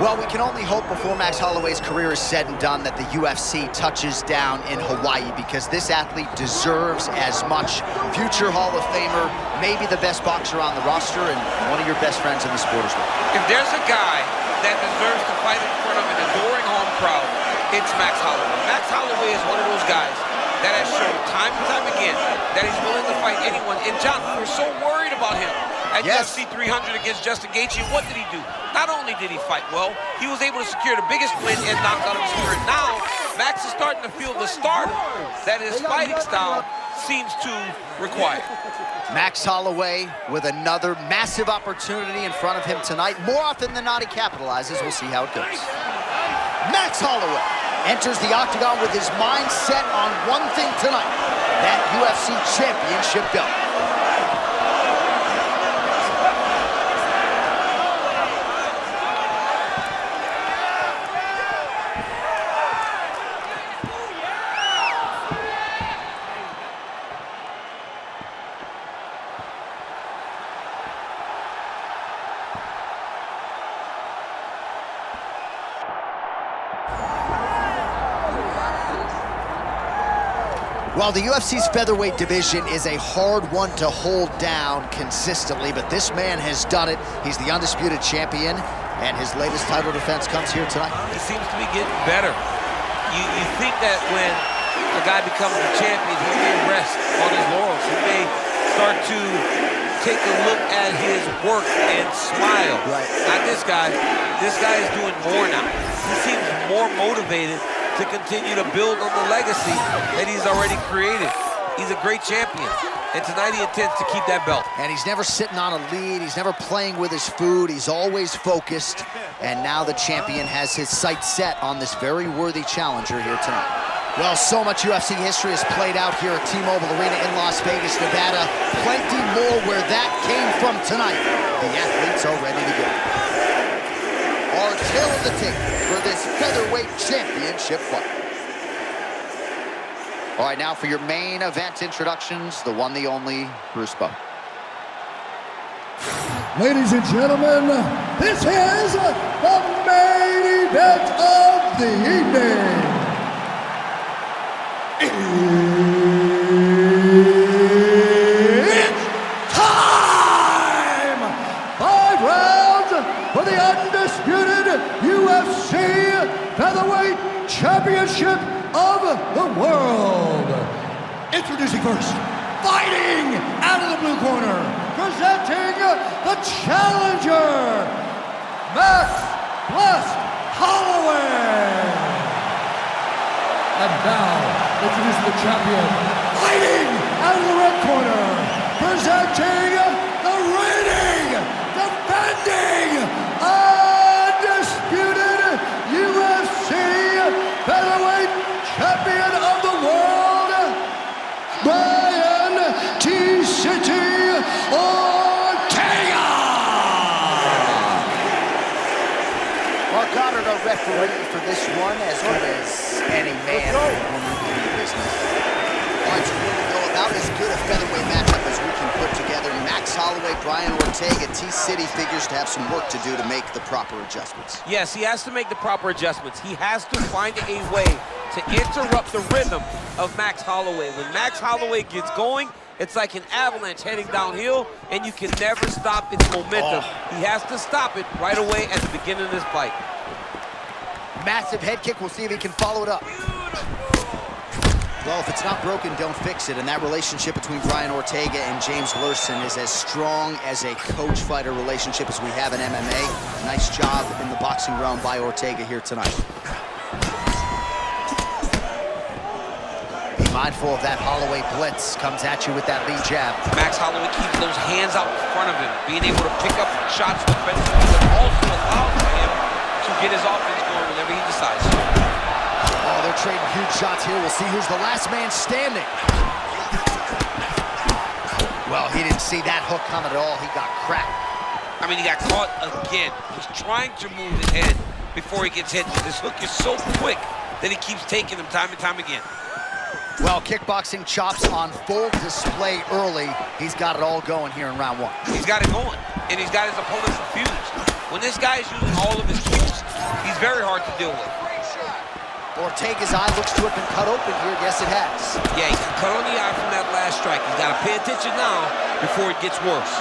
Well, we can only hope before Max Holloway's career is said and done that the UFC touches down in Hawaii, because this athlete deserves as much. Future Hall of Famer, maybe the best boxer on the roster, and one of your best friends in the sport as well. If there's a guy that deserves to fight in front of an adoring home crowd, it's Max Holloway. Max Holloway is one of those guys that has shown time and time again that he's willing to fight anyone. And John, we were so worried about him at UFC 300 against Justin Gaethje. What did he do? Not only did he fight well, he was able to secure the biggest win and knockout of his career. Now, Max is starting to feel the stardom that his fighting style seems to require. Max Holloway with another massive opportunity in front of him tonight. More often than not, he capitalizes. We'll see how it goes. Max Holloway enters the octagon with his mind set on one thing tonight, that UFC championship belt. Well, the UFC's featherweight division is a hard one to hold down consistently, but this man has done it. He's the undisputed champion, and his latest title defense comes here tonight. He seems to be getting better. You think that when a guy becomes a champion, he may rest on his laurels. He may start to take a look at his work and smile. Right. Not this guy. This guy is doing more now. He seems more motivated to continue to build on the legacy that he's already created. He's a great champion, and tonight he intends to keep that belt. And he's never sitting on a lead. He's never playing with his food. He's always focused. And now the champion has his sights set on this very worthy challenger here tonight. Well, so much UFC history has played out here at T-Mobile Arena in Las Vegas, Nevada. Plenty more where that came from tonight. The athletes are ready to go. Our tail of the tape for this featherweight championship fight. All right, now for your main event introductions, the one, the only, Bruce Bowe. Ladies and gentlemen, this is the main event of the evening. It's time! 5 rounds for the undisputed UFC Featherweight Championship of the world. Introducing first, fighting out of the blue corner, presenting the challenger, Max Holloway. And now, introducing the champion, fighting out of the red corner, presenting the reigning, defending, undisputed UFC Featherweight Champion of the world, Brian T-City Ortega! Well, Goddard, our referee for this one, as good as any man or woman in the business. All right, so we're going to go about as good a featherweight matchup as we can put together. Max Holloway, Brian Ortega. T-City figures to have some work to do to make the proper adjustments. Yes, he has to make the proper adjustments. He has to find a way to interrupt the rhythm of Max Holloway. When Max Holloway gets going, it's like an avalanche heading downhill, and you can never stop its momentum. He has to stop it right away at the beginning of this fight. Massive head kick. We'll see if he can follow it up. Well, if it's not broken, don't fix it. And that relationship between Brian Ortega and James Lurson is as strong as a coach-fighter relationship as we have in MMA. Nice job in the boxing realm by Ortega here tonight. Be mindful of that Holloway blitz. Comes at you with that lead jab. Max Holloway keeps those hands out in front of him, being able to pick up shots defensively, but also allows him to get his offense going whenever he decides. Oh, they're trading huge shots here. We'll see who's the last man standing. Well, he didn't see that hook coming at all. He got cracked. I mean, he got caught again. He's trying to move his head before he gets hit. This hook is so quick that he keeps taking them time and time again. Well, kickboxing chops on full display early. He's got it all going here in round one. He's got it going, and he's got his opponent confused. When this guy is using all of his tools, he's very hard to deal with. Ortega's eye looks to have been cut open here. Yes, it has. Yeah, he got cut on the eye from that last strike. He's got to pay attention now before it gets worse.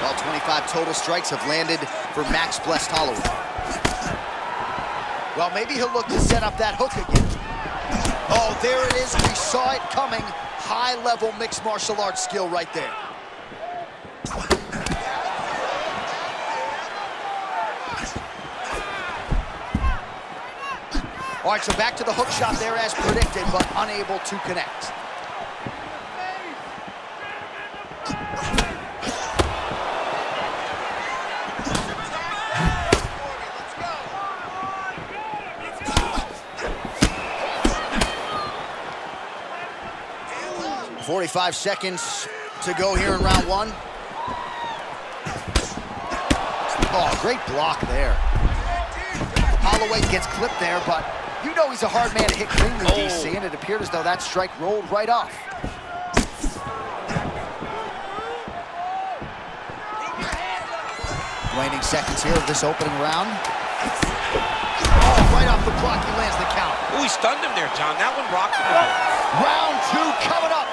Well, 25 total strikes have landed for Max Blessed Holloway. Well, maybe he'll look to set up that hook again. Oh, there it is. We saw it coming. High-level mixed martial arts skill right there. All right, so back to the hook shot there as predicted, but unable to connect. .45 seconds to go here in round one. Oh, great block there. Holloway gets clipped there, but you know he's a hard man to hit cleanly, DC, and it appeared as though that strike rolled right off. Waning seconds here of this opening round. Oh, right off the block, he lands the count. Oh, he stunned him there, John. That one rocked him. Round two coming up.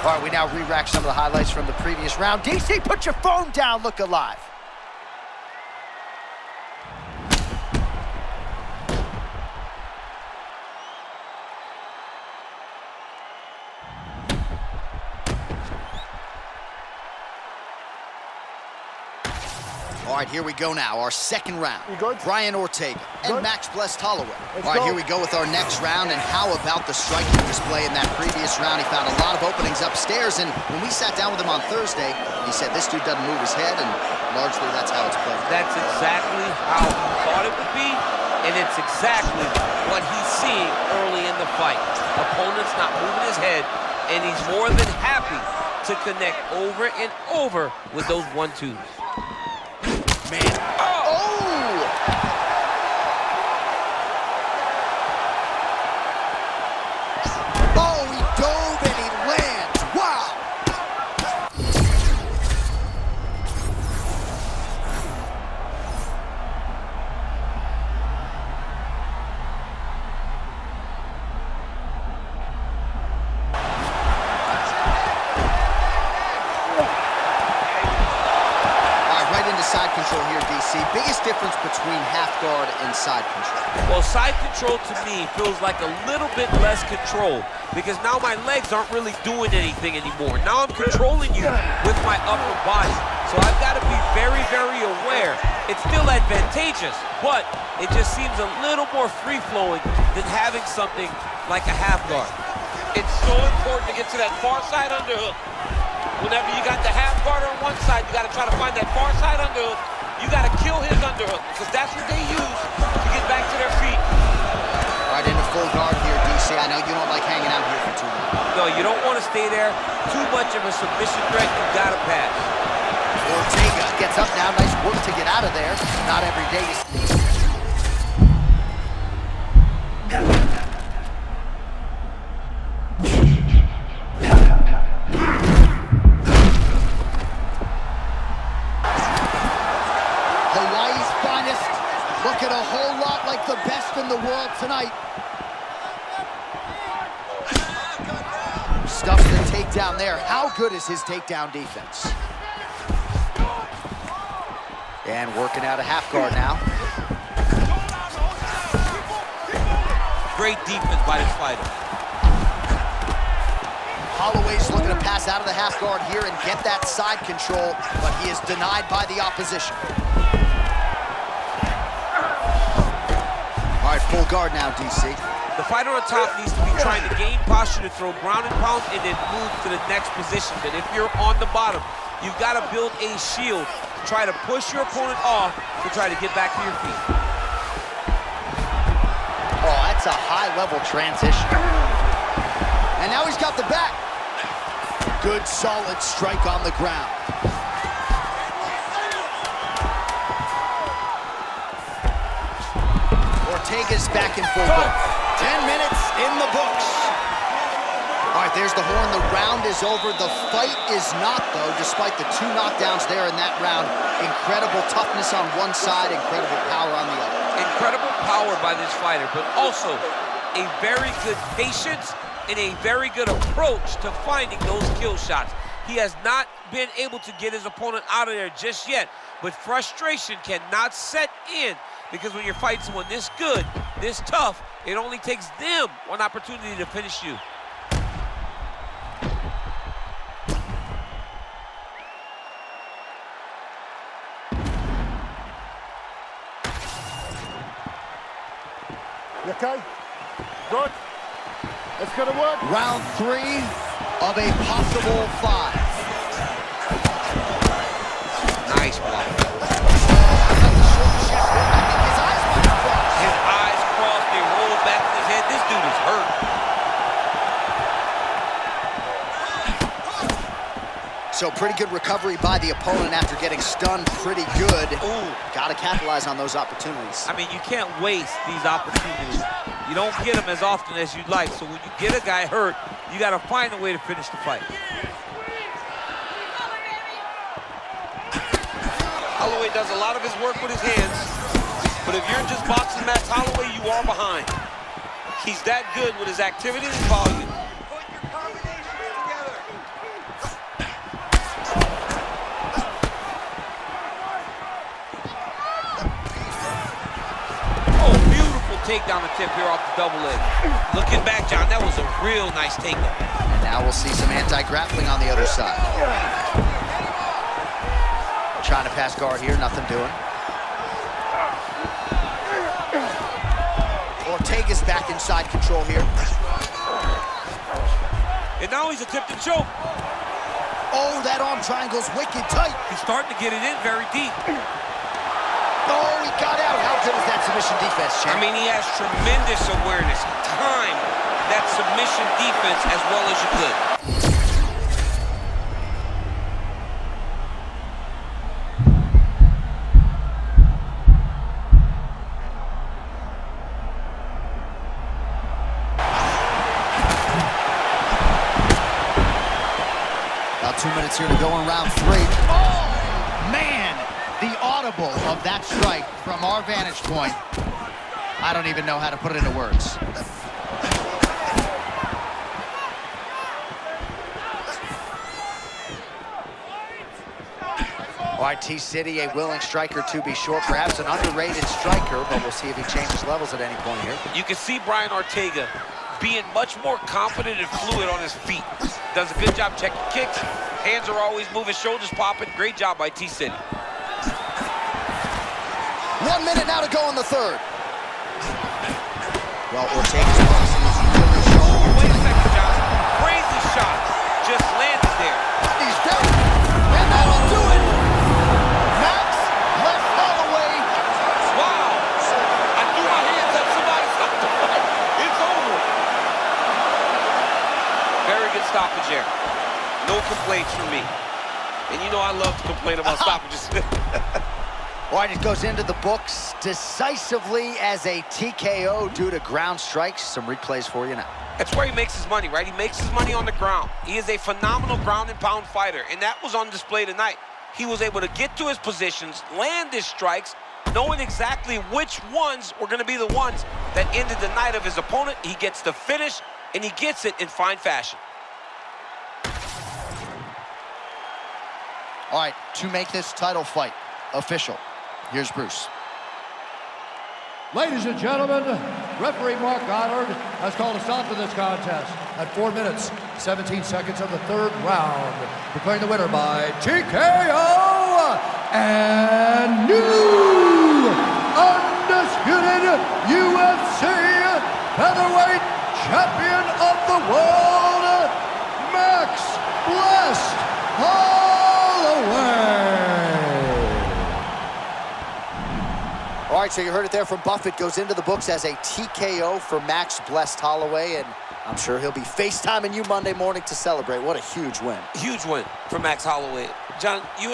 All right, we now re-rack some of the highlights from the previous round. DC, put your phone down, look alive. All right, here we go now, our second round. Brian Ortega and Max Blessed Holloway. All right, here we go with our next round, and how about the striking display in that previous round? He found a lot of openings upstairs, and when we sat down with him on Thursday, he said this dude doesn't move his head, and largely that's how it's played. That's exactly how he thought it would be, and it's exactly what he's seeing early in the fight. Opponent's not moving his head, and he's more than happy to connect over and over with those 1-2s. Man. Oh! Oh, he dove and he lands. Wow! Side control here, DC. Biggest difference between half guard and side control? Well, side control to me feels like a little bit less control because now my legs aren't really doing anything anymore. Now I'm controlling you with my upper body. So I've got to be very, very aware. It's still advantageous, but it just seems a little more free-flowing than having something like a half guard. It's so important to get to that far side underhook. Whenever you got the half guard on one side, you got to try to find that far side underhook. You got to kill his underhook because that's what they use to get back to their feet. All right, into full guard here, DC. I know you don't like hanging out here for too long. No, you don't want to stay there. Too much of a submission threat. You got to pass. Ortega gets up now. Nice work to get out of there. Not every day you see. Looking a whole lot like the best in the world tonight. Stuffs the takedown there. How good is his takedown defense? And working out a half guard now. Great defense by this fighter. Holloway's looking to pass out of the half guard here and get that side control, but he is denied by the opposition. All right, full guard now, DC. The fighter on top needs to be trying to gain posture to throw ground and pound and then move to the next position. But if you're on the bottom, you've got to build a shield to try to push your opponent off to try to get back to your feet. That's a high-level transition. And now he's got the back. Good, solid strike on the ground. Ortega's back in full go. 10 minutes in the books. All right, there's the horn. The round is over. The fight is not, though, despite the 2 knockdowns there in that round. Incredible toughness on one side, incredible power on the other. Incredible power by this fighter, but also a very good patience and a very good approach to finding those kill shots. He has not been able to get his opponent out of there just yet, but frustration cannot set in because when you're fighting someone this good, this tough, it only takes them one opportunity to finish you. You okay? Good? It's gonna work? Round 3 of a possible 5. Nice block. His eyes crossed, they rolled back in his head. This dude is hurt. So pretty good recovery by the opponent after getting stunned pretty good. Ooh. Got to capitalize on those opportunities. I mean, you can't waste these opportunities. You don't get them as often as you'd like. So when you get a guy hurt, you got to find a way to finish the fight. Holloway does a lot of his work with his hands, but if you're just boxing Max Holloway, you are behind. He's that good with his activity and volume. Takedown attempt here off the double leg. Looking back, John, that was a real nice takedown. And now we'll see some anti-grappling on the other side. Trying to pass guard here, nothing doing. Ortega's back inside control here. And now he's attempting to choke. Oh, that arm triangle's wicked tight. He's starting to get it in very deep. Oh, he got out. How good is that submission defense, champ? I mean, he has tremendous awareness. Time that submission defense as well as you could. About 2 minutes here to go in round 3. Oh, man! The audible of that strike from our vantage point, I don't even know how to put it into words. All right, T-City, a willing striker to be sure, perhaps an underrated striker, but we'll see if he changes levels at any point here. You can see Brian Ortega being much more confident and fluid on his feet. Does a good job checking kicks. Hands are always moving, shoulders popping. Great job by T-City. 1 minute now to go in the third. Well, Ortega's boxing is really showing. Wait a second, John. Crazy shot. Just landed there. He's down. And that'll do it. Max left Holloway. Wow. I threw my hands up. Somebody stopped the fight. It's over. Very good stoppage there. No complaints from me. And you know I love to complain about stoppages. All right, it goes into the books decisively as a TKO due to ground strikes. Some replays for you now. That's where he makes his money, right? He makes his money on the ground. He is a phenomenal ground and pound fighter, and that was on display tonight. He was able to get to his positions, land his strikes, knowing exactly which ones were going to be the ones that ended the night of his opponent. He gets the finish, and he gets it in fine fashion. All right, to make this title fight official, here's Bruce. Ladies and gentlemen, referee Mark Goddard has called a stop to this contest at 4 minutes, 17 seconds of the third round, declaring the winner by TKO and new undisputed UFC featherweight champion of the world, Max Blessed Holloway. All right, so you heard it there from Buffett. Goes into the books as a TKO for Max Blessed Holloway, and I'm sure he'll be FaceTiming you Monday morning to celebrate. What a huge win. Huge win for Max Holloway. John, you